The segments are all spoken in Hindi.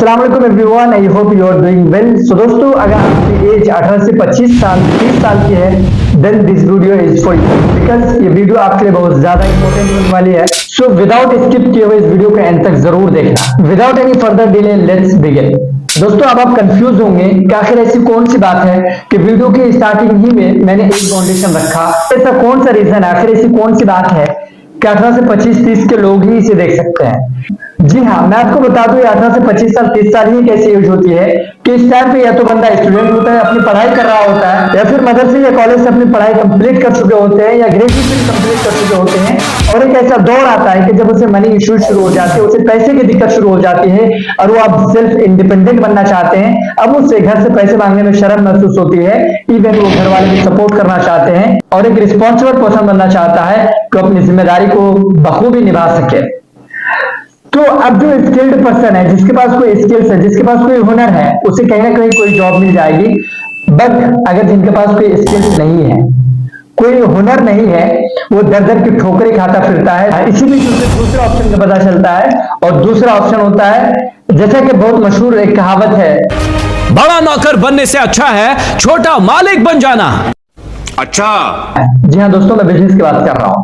अस्सलाम वालेकुम everyone, I hope you are doing well. So दोस्तों, अगर आपकी एज 18 से 25 साल 30 साल की है then this video is for you, because ये वीडियो आपके लिए बहुत ज्यादा इंपॉर्टेंट होने वाली है। सो विदाउट स्किप किए हुए इस वीडियो को एंड तक जरूर देखना। Without any further delay let's begin. दोस्तों, अब आप कंफ्यूज होंगे कि आखिर ऐसी कौन सी बात है कि वीडियो की स्टार्टिंग ही में मैंने एक फाउंडेशन रखा। ऐसा कौन सा रीजन है, आखिर ऐसी कौन सी बात है कि 18 से 25-30 के लोग ही इसे देख सकते हैं। जी हाँ, मैं आपको बता दूं 18 से 25 साल 30 साल ही कैसी एज होती है कि इस टाइम पे या तो बंदा स्टूडेंट होता है, अपनी पढ़ाई कर रहा होता है, या फिर मदरसे या कॉलेज से अपनी पढ़ाई कंप्लीट कर चुके होते हैं या ग्रेजुएशन कंप्लीट कर चुके होते हैं। और एक ऐसा दौर आता है कि जब उसे मनी इश्यूज शुरू हो जाते हैं, उसे पैसे की दिक्कत शुरू हो जाती है और वो अब सेल्फ इंडिपेंडेंट बनना चाहते हैं। अब उससे घर से पैसे मांगने में शर्म महसूस होती है, इवन वो घर वाले भी सपोर्ट करना चाहते हैं और एक रिस्पॉन्सिबल पर्सन बनना चाहता है कि अपनी जिम्मेदारी को बखूबी निभा सके। तो अब जो स्किल्ड पर्सन है, जिसके पास कोई स्किल्स है, जिसके पास कोई हुनर है, उसे कहीं ना कहीं कोई जॉब मिल जाएगी। बट अगर जिनके पास कोई स्किल्स नहीं है, कोई हुनर नहीं है, वो दर दर की ठोकरें खाता फिरता है। इसीलिए उसे दूसरा ऑप्शन का पता चलता है और दूसरा ऑप्शन होता है, जैसा कि बहुत मशहूर एक कहावत है, बड़ा नौकर बनने से अच्छा है छोटा मालिक बन जाना। अच्छा, जी हाँ दोस्तों, मैं बिजनेस की बात कर रहा हूं।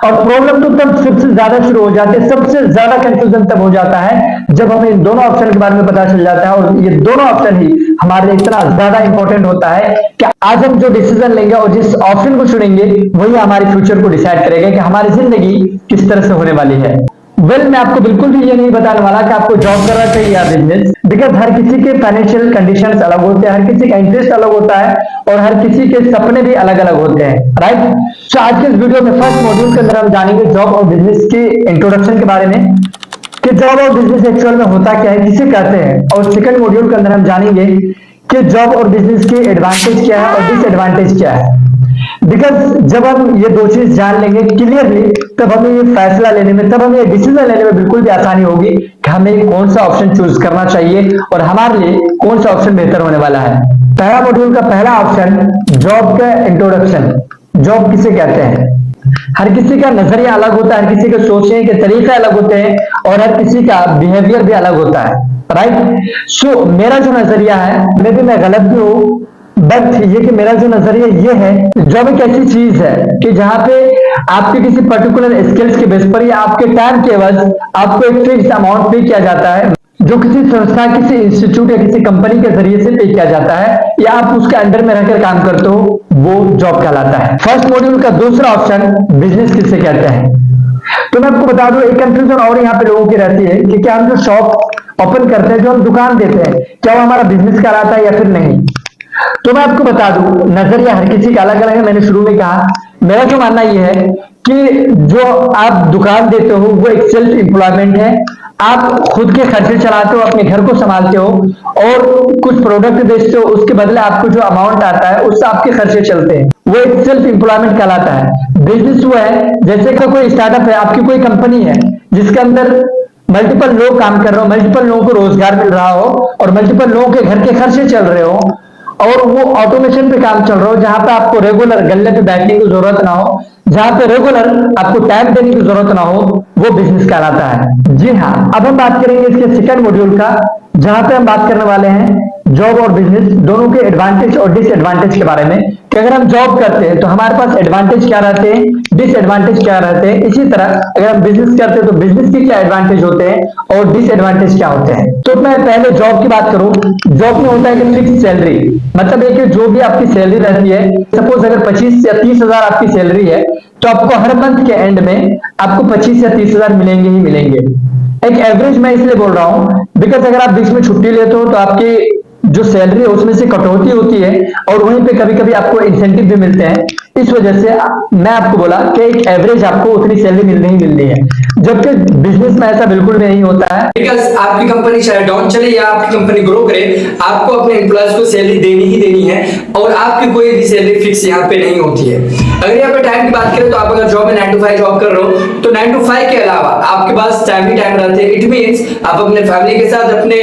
और प्रॉब्लम तो तब सबसे ज्यादा शुरू हो जाती है, सबसे ज्यादा कंफ्यूजन तब हो जाता है जब हमें इन दोनों ऑप्शन के बारे में पता चल जाता है। और ये दोनों ऑप्शन ही हमारे लिए इतना ज्यादा इंपॉर्टेंट होता है कि आज हम जो डिसीजन लेंगे और जिस ऑप्शन को चुनेंगे वही हमारे फ्यूचर को डिसाइड करेगा कि हमारी जिंदगी किस तरह से होने वाली है। मैं आपको बिल्कुल भी ये नहीं बताने वाला कि आपको जॉब करना चाहिए या बिजनेस, बिकॉज हर किसी के फाइनेंशियल कंडीशंस अलग होते हैं, हर किसी का इंटरेस्ट अलग होता है और हर किसी के सपने भी अलग अलग होते हैं, राइट। तो आज के इस वीडियो में फर्स्ट मॉड्यूल के अंदर हम जानेंगे जॉब और बिजनेस के इंट्रोडक्शन के बारे में कि जॉब और बिजनेस एक्चुअल में होता क्या है, किसे कहते हैं। और सेकंड मॉड्यूल के अंदर हम जानेंगे कि जॉब और बिजनेस के एडवांटेज क्या है और डिसएडवांटेज क्या है। बिकॉज जब हम ये दो चीज जान लेंगे क्लियरली, तब हमें ये फैसला लेने में, तब हमें डिसीजन लेने में बिल्कुल भी आसानी होगी कि हमें कौन सा ऑप्शन चूज करना चाहिए और हमारे लिए कौन सा ऑप्शन बेहतर होने वाला है। पहला मॉड्यूल का पहला ऑप्शन, जॉब का इंट्रोडक्शन। जॉब किसे कहते हैं? हर किसी का नजरिया अलग होता है, हर किसी के सोचने के तरीके अलग होते हैं और हर किसी का बिहेवियर भी अलग होता है, राइट। सो मेरा जो नजरिया है, मे भी मैं गलत भी हूं, बट ये कि मेरा जो नजरिया ये है, जॉब एक ऐसी चीज है कि जहां पे आपके किसी पर्टिकुलर स्किल्स के बेस पर या आपके टाइम के एवज आपको एक फिक्स अमाउंट पे किया जाता है, जो किसी संस्था, किसी इंस्टीट्यूट या किसी कंपनी के जरिए से पे किया जाता है या आप उसके अंडर में रहकर काम करते हो, वो जॉब कहलाता है। फर्स्ट मॉड्यूल का दूसरा ऑप्शन, बिजनेस किसे कहते हैं। तो मैं आपको बता दूं, एक कंफ्यूजन और यहाँ पे लोगों की रहती है कि क्या हम जो शॉप ओपन करते हैं, जो हम दुकान देते हैं, क्या वो हमारा बिजनेस कहलाता है या फिर नहीं। तो मैं आपको बता दूं, नजरिया हर किसी का अलग अलग है। मैंने शुरू में कहा, मेरा जो मानना यह है कि जो आप दुकान देते हो वो एक सेल्फ एम्प्लॉयमेंट है। आप खुद के खर्चे चलाते हो, अपने घर को संभालते हो और कुछ प्रोडक्ट बेचते हो, उसके बदले आपको जो अमाउंट आता है उससे आपके खर्चे चलते हैं, वो एक सेल्फ एम्प्लॉयमेंट कहलाता है। बिजनेस वो है जैसे का कोई स्टार्टअप है, आपकी कोई कंपनी है जिसके अंदर मल्टीपल लोग काम कर रहे हो, मल्टीपल लोगों को रोजगार मिल रहा हो और मल्टीपल लोगों के घर के खर्चे चल रहे हो और वो ऑटोमेशन पे काम चल रहा हो, जहां पे आपको रेगुलर गल्ले पे बैठने की जरूरत ना हो, जहां पे रेगुलर आपको टाइम देने की जरूरत ना हो, वो बिजनेस कहलाता है। जी हाँ, अब हम बात करेंगे इसके सेकंड मॉड्यूल का, जहां पे हम बात करने वाले हैं जॉब और बिजनेस दोनों के एडवांटेज और डिसएडवांटेज के बारे में कि अगर हम जॉब करते हैं तो हमारे पास एडवांटेज क्या रहते हैं, डिसएडवांटेज क्या रहते हैं। इसी तरह अगर हम बिजनेस करते हैं तो बिजनेस के क्या एडवांटेज होते हैं और डिसएडवांटेज क्या होते हैं। तो मैं पहले जॉब की बात करूं, जॉब में होता है कि फिक्स सैलरी, मतलब है कि जो भी आपकी सैलरी रहती है, सपोज अगर 25 या 30 हजार आपकी सैलरी है तो आपको हर मंथ के एंड में आपको 25 या 30 हजार मिलेंगे ही मिलेंगे। एक एवरेज मैं इसलिए बोल रहा हूं बिकॉज अगर आप बीच में छुट्टी लेते हो तो आपकी जो सैलरी है उसमें से कटौती होती है और वहीं पे कभी कभी आपको इंसेंटिव भी मिलते हैं। इस वजह से मैं आपको बोला कि एक एवरेज आपको उतनी सैलरी मिलनी ही मिलनी है, जबकि बिजनेस में ऐसा बिल्कुल भी नहीं होता है। बिकॉज आपकी कंपनी चाहे डाउन चले या आपकी कंपनी ग्रो करे, आपको अपने एम्प्लॉयज को सैलरी देनी ही देनी है और आपकी कोई भी सैलरी फिक्स यहाँ पे नहीं होती है। अगर यहाँ पे टाइम की बात करें तो आप अगर जॉब में 9 to 5 जॉब कर रहे हो तो 9 to 5 के अलावा आपके पास टाइम ही टाइम रहते हैं। इट मीन्स आप अपने फैमिली के साथ, अपने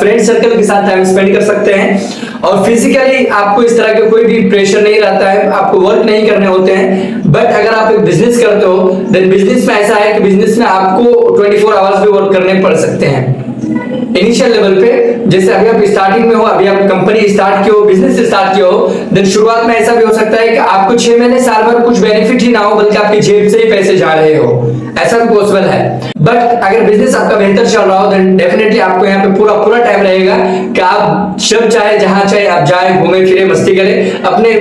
फ्रेंड सर्कल के साथ टाइम स्पेंड कर सकते हैं और फिजिकली आपको इस तरह का कोई भी प्रेशर नहीं रहता है, आपको वर्क नहीं करने होते हैं। बट अगर आप एक बिजनेस करते हो देन बिजनेस में ऐसा है कि बिजनेस में आपको 24 आवर्स भी वर्क करने पड़ सकते हैं इनिशियल लेवल पे। जैसे अभी आप स्टार्टिंग में हो, अभी आप कंपनी स्टार्ट की हो, बिजनेस स्टार्ट किया हो, देन शुरुआत में ऐसा भी हो सकता है कि आपको 6 महीने साल भर कुछ बेनिफिट ही ना हो, बल्कि आपकी जेब से ही पैसे जा रहे हो, ऐसा भी पॉसिबल है। बट अगर बिजनेस आपका बेहतर चल रहा हो देन डेफिनेटली आपको यहाँ पे पूरा टाइम रहेगा कि आप जब चाहे जहां चाहे आप जाए, घूमे फिरे, मस्ती करें, अपने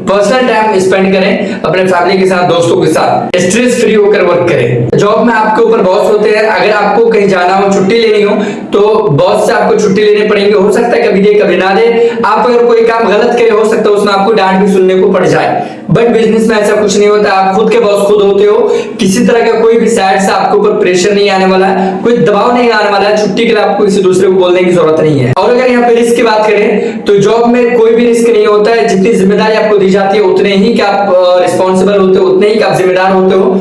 पर्सनल टाइम स्पेंड करें अपने फैमिली के साथ, दोस्तों के साथ, स्ट्रेस फ्री होकर वर्क करें। जॉब में आपके ऊपर बॉस होते हैं, अगर आपको कहीं जाना हो, छुट्टी लेनी हो तो बॉस से आपको छुट्टी लेनी पड़ेगी। हो सकता है कभी दे कभी ना दे, आप अगर कोई काम गलत करे हो सकता है उसमें आपको डांट भी सुनने को पड़ जाए। बट बिजनेस में ऐसा कुछ नहीं होता, आप खुद के बॉस खुद होते हो, किसी तरह का कोई भी साइड से आपके ऊपर प्रेशर नहीं आने वाला है, कोई दबाव नहीं आने वाला है, छुट्टी के लिए आपको किसी दूसरे को बोलने की जरूरत नहीं है। और अगर यहाँ पे रिस्क की बात करें तो जॉब में कोई भी रिस्क नहीं होता है, जितनी जिम्मेदारी आपको दी जाती है उतने ही कि आप रिस्पॉन्सिबल होते हो, उतने ही कि आप जिम्मेदार होते हो।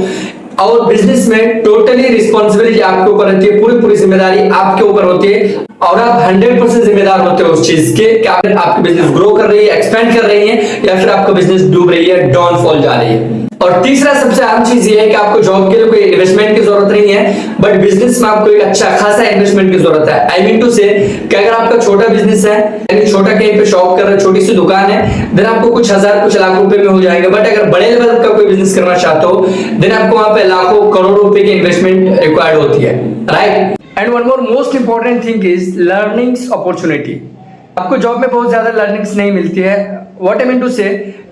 और बिजनेस में टोटली रिस्पॉन्सिबिलिटी आपके ऊपर रहती है, पूरी जिम्मेदारी आपके ऊपर होती है और आप 100% जिम्मेदार होते हो उस चीज के कि आपकी बिजनेस ग्रो कर रही है, एक्सपेंड कर रही है, या फिर आपका बिजनेस डूब रही है, डाउनफॉल जा रही है। और तीसरा सबसे अहम चीज ये है कि आपको जॉब के लिए कोई इन्वेस्टमेंट की जरूरत नहीं है, बट बिजनेस में आपको एक अच्छा खासा इन्वेस्टमेंट की जरूरत है। आई मीन टू से कि अगर आपका छोटा बिजनेस है, यानी छोटा कहीं पे शॉप कर रहे, छोटी सी दुकान है, देन आपको कुछ हजार कुछ लाख रुपए में हो जाएगा। बट अगर बड़े लेवल का कोई बिजनेस करना चाहते हो देन आपको वहां पे लाखों करोड़ों रुपए की इन्वेस्टमेंट रिक्वायर्ड होती है, right. And one more most important thing is learnings opportunity. आपको जॉब में बहुत ज्यादा लर्निंग्स नहीं मिलती है। व्हाट आई मीन टू से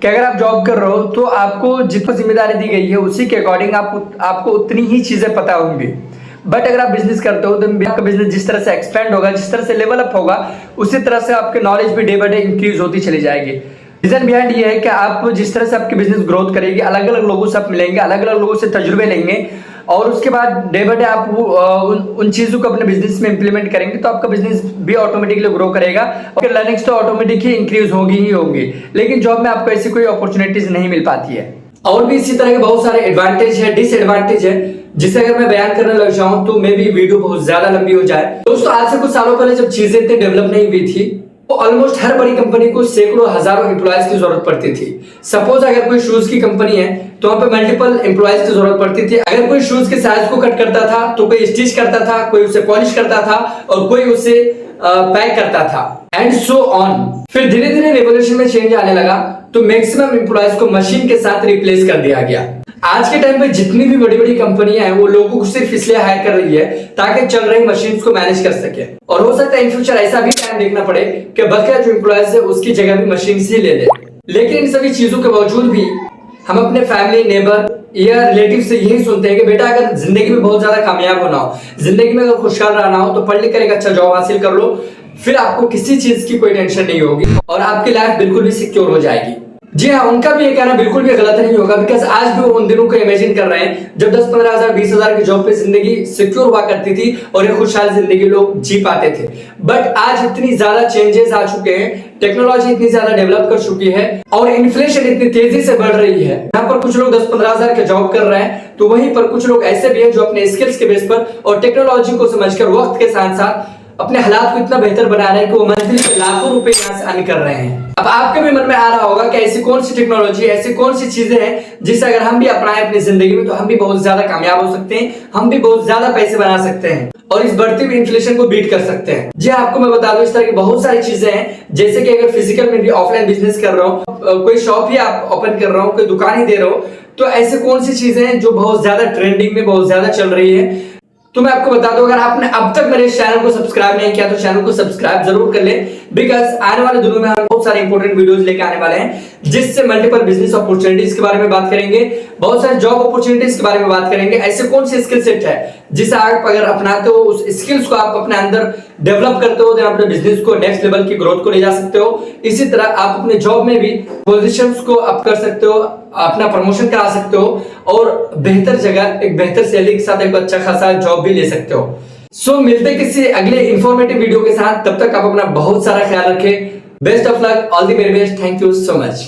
कि अगर आप जॉब कर रहे हो तो आपको जितनी जिम्मेदारी दी गई है उसी के अकॉर्डिंग आपको उतनी ही चीजें पता होंगी। बट अगर आप बिजनेस करते हो तो आपका बिजनेस जिस तरह से एक्सपेंड होगा, जिस तरह से लेवल अप होगा, उसी तरह से आपकी नॉलेज भी डे बाय डे इंक्रीज होती चली जाएगी। रीजन बिहाइंड ये है कि आप जिस तरह से आपकी बिजनेस ग्रोथ करेगी, अलग अलग लोगों से आप मिलेंगे, अलग अलग लोगों से तजुर्बे लेंगे और उसके बाद डे बाय डे आप उन चीजों को अपने बिजनेस में इंप्लीमेंट करेंगे तो आपका बिजनेस भी ऑटोमेटिकली ग्रो करेगा और लर्निंग्स तो ऑटोमेटिक ही इंक्रीज होगी ही होगी। लेकिन जॉब में आपको ऐसी कोई अपॉर्चुनिटीज नहीं मिल पाती है। और भी इसी तरह के बहुत सारे एडवांटेज है, डिसएडवांटेज है, जिसे अगर मैं बयान करने लग जाऊं तो मे भी वीडियो बहुत ज्यादा लंबी हो जाए। दोस्तों आज से कुछ सालों पहले जब चीजें इतनी डेवलप नहीं हुई थी तो ऑलमोस्ट हर बड़ी कंपनी को सैकड़ों हजारों एम्प्लॉयज की जरूरत पड़ती थी। सपोज अगर कोई शूज की कंपनी है तो वहां पे मल्टीपल एम्प्लॉयज की जरूरत पड़ती थी। अगर कोई शूज के साइज को कट करता था तो कोई स्टिच करता था, कोई उसे पॉलिश करता था और कोई उसे पैक करता था एंड सो ऑन। फिर धीरे धीरे रेवोल्यूशन में चेंज आने लगा तो मैक्सिमम एम्प्लॉयज को मशीन के साथ रिप्लेस कर दिया गया। आज के टाइम पे जितनी भी बड़ी बड़ी कंपनियां हैं वो लोगों को सिर्फ इसलिए हायर कर रही है ताकि चल रही मशीन्स को मैनेज कर सके। और हो सकता है इन फ्यूचर ऐसा भी टाइम देखना पड़े कि बकाया जो एम्प्लॉयज है उसकी जगह भी मशीन ही ले ले। लेकिन इन सभी चीजों के बावजूद भी हम अपने फैमिली, नेबर या रिलेटिव से यही सुनते हैं कि बेटा अगर जिंदगी में बहुत ज्यादा कामयाब होना हो, जिंदगी में अगर खुशहाल रहना हो तो पढ़ लिख कर एक अच्छा जॉब हासिल कर लो, फिर आपको किसी चीज की कोई टेंशन नहीं होगी और आपकी लाइफ बिल्कुल भी सिक्योर हो जाएगी। जी हाँ, उनका भी ये कहना बिल्कुल भी गलत नहीं होगा, बिकॉज आज भी वो उन दिनों को इमेजिन कर रहे हैं जब 10-15 हजार 20 हजार की जॉब पे जिंदगी सिक्योर हुआ करती थी और एक खुशहाल जिंदगी लोग जी पाते थे। बट आज इतनी ज्यादा चेंजेस आ चुके हैं, टेक्नोलॉजी इतनी ज्यादा डेवलप कर चुकी है और इन्फ्लेशन इतनी तेजी से बढ़ रही है। यहाँ पर कुछ लोग 10-15 हजार के जॉब कर रहे हैं तो वहीं पर कुछ लोग ऐसे भी हैं जो अपने स्किल्स के बेस पर और टेक्नोलॉजी को समझकर वक्त के साथ साथ अपने हालात को इतना बेहतर बना रहे हैं कि वो मंथली लाखों रुपए यहाँ से अर्न कर रहे हैं। अब आपके भी मन में आ रहा होगा कि ऐसी कौन सी टेक्नोलॉजी, ऐसी कौन सी चीजें हैं जिसे अगर हम भी अपनाएं अपनी जिंदगी में तो हम भी बहुत ज्यादा कामयाब हो सकते हैं, हम भी बहुत ज्यादा पैसे बना सकते हैं और इस बढ़ती हुई इन्फ्लेशन को बीट कर सकते हैं। जी आपको मैं बता दूं इस तरह की बहुत सारी चीजें हैं, जैसे कि अगर फिजिकल में भी ऑफलाइन बिजनेस कर रहा हूँ, कोई शॉप ही आप ओपन कर रहा हूँ, कोई दुकान ही दे रहा हूँ, तो ऐसे कौन सी चीजें हैं जो बहुत ज्यादा ट्रेंडिंग में बहुत ज्यादा चल रही है। तो मैं आपको बता दूं अगर आपने अब तक मेरे चैनल को सब्सक्राइब नहीं किया तो चैनल को सब्सक्राइब जरूर कर ले, बिकॉज आने वाले दिनों में हम बहुत सारे इंपॉर्टेंट वीडियोस लेके आने वाले हैं जिससे मल्टीपल बिजनेस अपॉर्चुनिटीज के बारे में बात करेंगे, बहुत सारे जॉब अपॉर्चुनिटीज के बारे में बात करेंगे। ऐसे कौन से स्किल सेट है जिसे आप अगर अपनाते हो, उस स्किल्स को आप अपने अंदर डेवलप करते हो, तो अपने बिजनेस को नेक्स्ट लेवल की ग्रोथ को ले जा सकते हो। इसी तरह आप अपने जॉब में भी पोजीशंस को अप कर सकते हो, अपना प्रमोशन करा सकते हो और बेहतर जगह एक बेहतर सैलरी के साथ एक अच्छा खासा जॉब भी ले सकते हो। सो मिलते किसी अगले इंफॉर्मेटिव वीडियो के साथ, तब तक आप अपना बहुत सारा ख्याल रखें। Best of luck, all the very best, thank you so much.